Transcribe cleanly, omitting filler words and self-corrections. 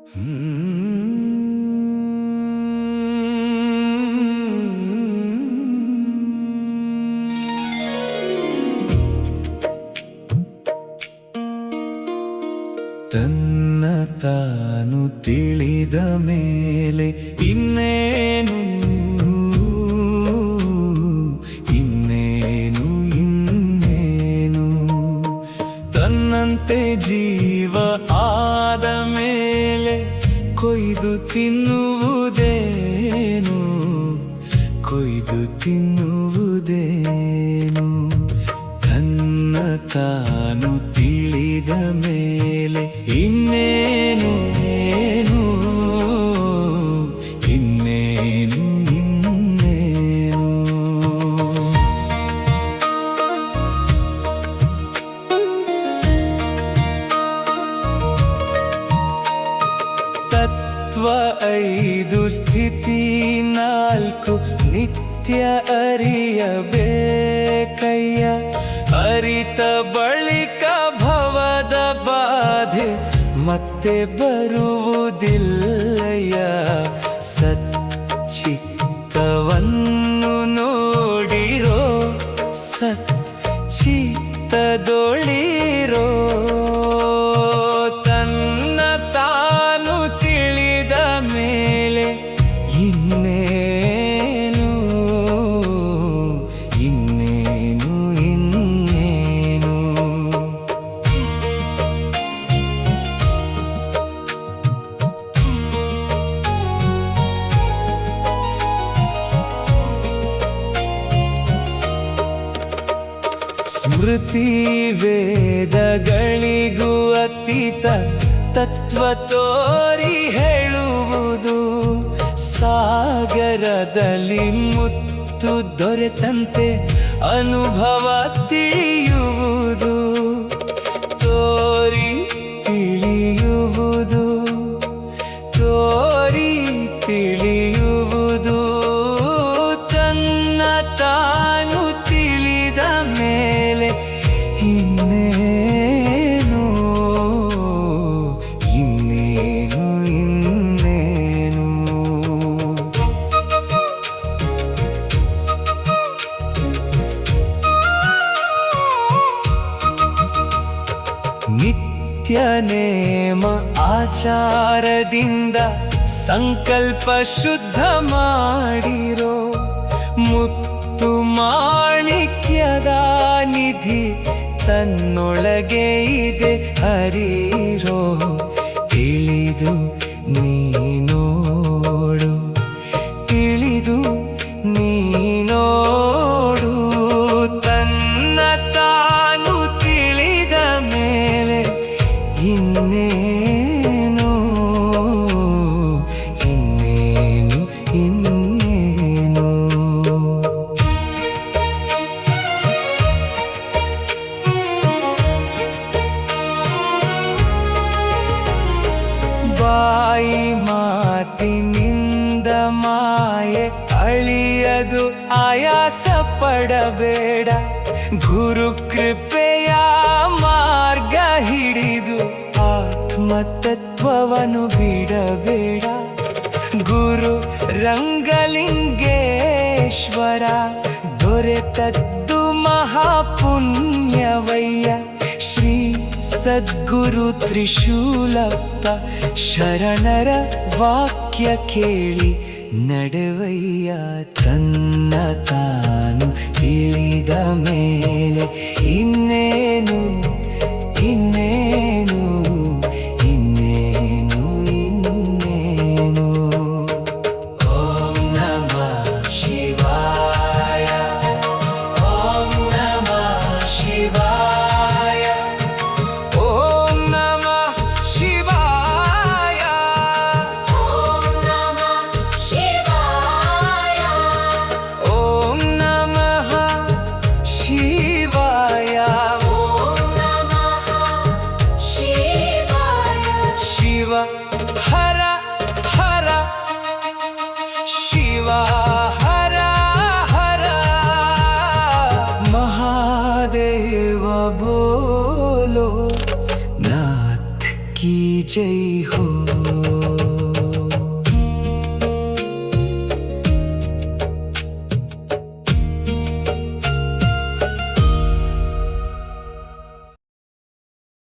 ತನ್ನ ತಾನು ತಿಳಿದ ಮೇಲೆ ಇನ್ನೇನು ಇನ್ನೇನು ಇನ್ನೇನು ತನ್ನಂತೆ ಜೀವ ಆದ ಮೇಲೆ ಕೊಯ್ದು ತಿನ್ನುವುದೇನು ಕೊಯ್ದು ತಿನ್ನುವುದೇನು ತನ್ನ ತಾನು ತಿಳಿದ ಮೇಲೆ ಇನ್ನೇನು ಏನು ಇನ್ನೇನು ಇನ್ನೇನು ತತ್ವ 5 ಸ್ಥಿತಿ 4 ನಿತ್ಯ ಅರಿಯಬೇಕಯ್ಯ ಅರಿತ ಬಳಿಕ ಭವದ ಬಾಧೆ ಮತ್ತೆ ಬರುವುದಿಲ್ಲಯ್ಯ ಸಚ್ಚಿತ್ತವನ್ನು ನೋಡಿರೋ ಸಚ್ಚಿತ್ತದೊಳಿರೋ ತನ್ನ ತಾನು ತಿಳಿದ ಮೇಲೆ ಇನ್ನೇನು ಇನ್ನೇನು ಇನ್ನೇನು ಸ್ಮೃತಿ ವೇದಗಳಿಗೂ ಅತೀತ ತತ್ವ ತೋರಿ ಹೇಳುವುದು ಸಾಗರದಲ್ಲಿ ಮುತ್ತು ದೊರೆತಂತೆ ಅನುಭವ ತಿಳಿಯುವುದು ತೋರಿ ತಿಳಿಯುವುದು ತೋರಿ ತಿಳಿಯುವುದು ತನ್ನ ತಾನು ತಿಳಿದ ಮೇಲೆ ಇನ್ನೇನು ಇನ್ನೇನು ಇನ್ನೇನು ನಿತ್ಯ ನೇಮ ಆಚಾರದಿಂದ ಸಂಕಲ್ಪ ಶುದ್ಧ ಮಾಡಿರೋ ಮುತ್ತು ಮಾಣಿಕ್ಯದ ನಿಧಿ ತನ್ನೊಳಗೆ ಇದೆ ಹರಿರೋ ತಿಳಿದು ನೀನೋಡು ತಿಳಿದು ನೀನೋಡು ತನ್ನ ತಾನು ತಿಳಿದ ಮೇಲೆ ಇನ್ನೇನು ಇನ್ನೇನು ಇನ್ನೇನು ಬಾಯಿ ಮಾತಿನಿಂದ ಮಾಯೆ ಅಳಿಯದು ಆಯಾಸ ಪಡಬೇಡ ಗುರು ಕೃಪೆಯ ಮಾರ್ಗ ಹಿಡಿದು ಆತ್ಮತತ್ವವನ್ನು ಬಿಡಬೇಡ ಗುರು ರಂಗಲಿಂಗೇಶ್ವರ ದೊರೆತದ್ದು ಮಹಾಪುಣ್ಯವಯ್ಯ ಶ್ರೀ ಸದ್ಗುರು ತ್ರಿಶೂಲಪ್ಪ ಶರಣರ ವಾಕ್ಯ ಕೇಳಿ ನಡೆವಯ್ಯ ತನ್ನ ತಾನು ತಿಳಿದ ಮೇಲೆ ಇನ್ನೇನು ಇನ್ನೇನು ಇನ್ನೇನು ಇನ್ನೇನು ಓಂ ನಮಃ ಶಿವಾಯ ಓಂ ನಮಃ ಶಿವಾಯ ಓಂ ನಮಃ ಶಿವಾಯ ಓಂ ನಮಃ ಶಿವಾಯ ಓಂ ನಮಃ ಶಿವಾಯ ಓಂ ನಮಃ ಶಿವಾಯ ಶಿವ ಹರ ಹರ ಶಿವ ಹರ ಹರ ಮಹಾದೇವ ಬೋಲೋ ನಾಥ್ की जय हो।